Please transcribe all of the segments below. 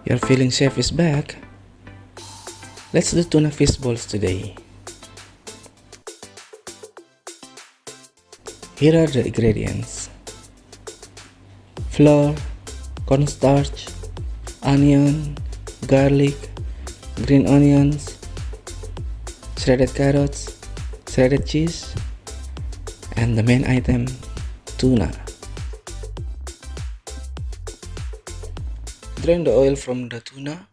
Your feeling chef is back. Let's do tuna fish balls today. Here are the ingredients: flour, cornstarch, onion, garlic, green onions, shredded carrots, shredded cheese, and the main item, tuna. Drain the oil from the tuna.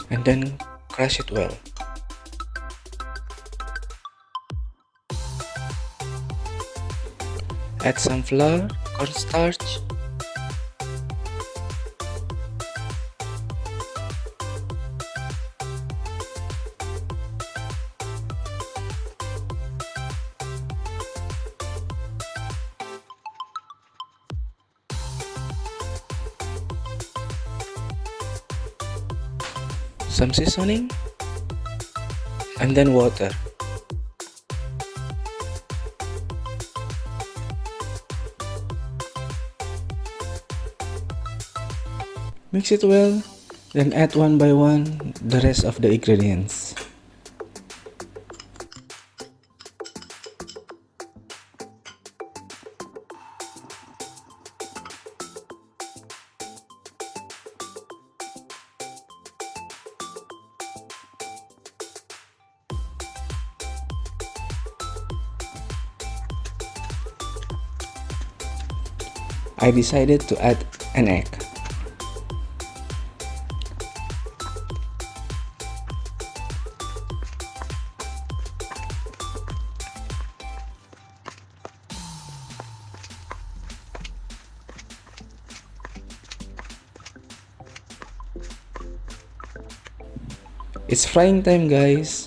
And then crush it well. Add some flour, cornstarch, some seasoning, and then water. Mix it well, then add one by one the rest of the ingredients. I decided to add an egg. It's frying time, guys.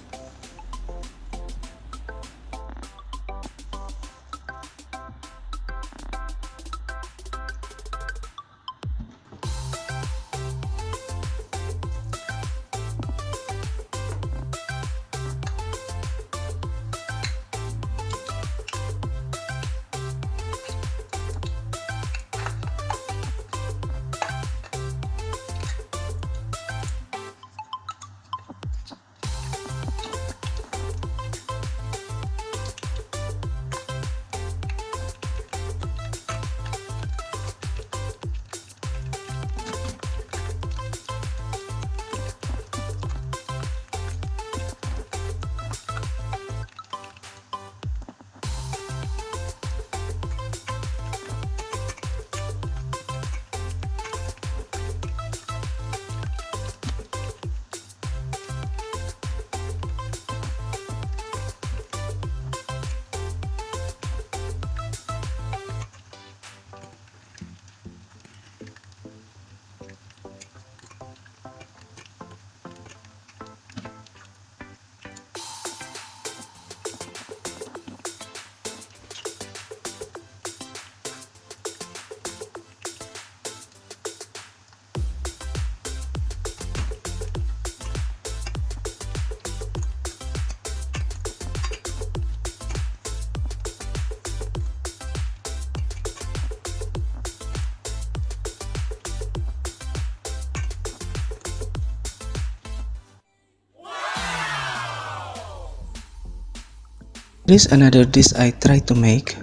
This is another dish I try to make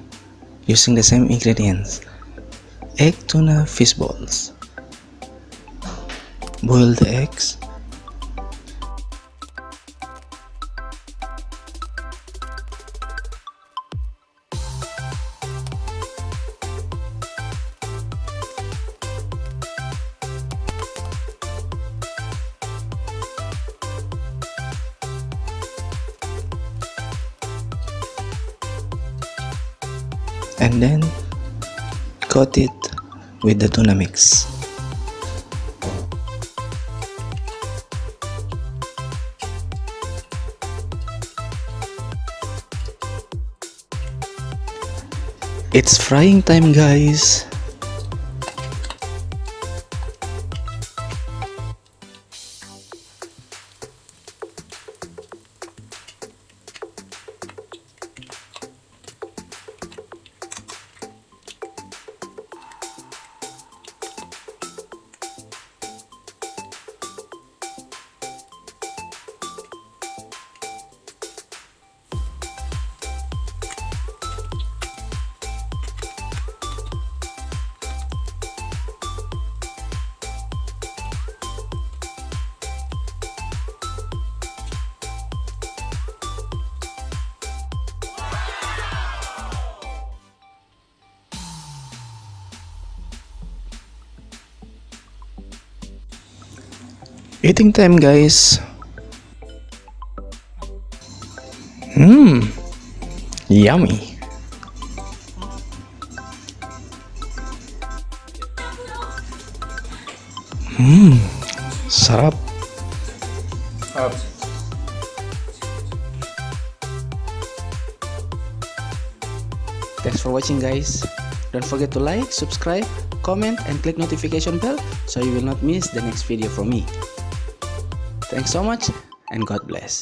using the same ingredients: egg tuna fish balls. Boil the eggs, and then coat it with the tuna mix. It's frying time, guys. Eating time, guys. Mmm, yummy. Sarap. Thanks for watching, guys. Don't forget to like, subscribe, comment, and click notification bell so you will not miss the next video from me. Thanks so much, and God bless.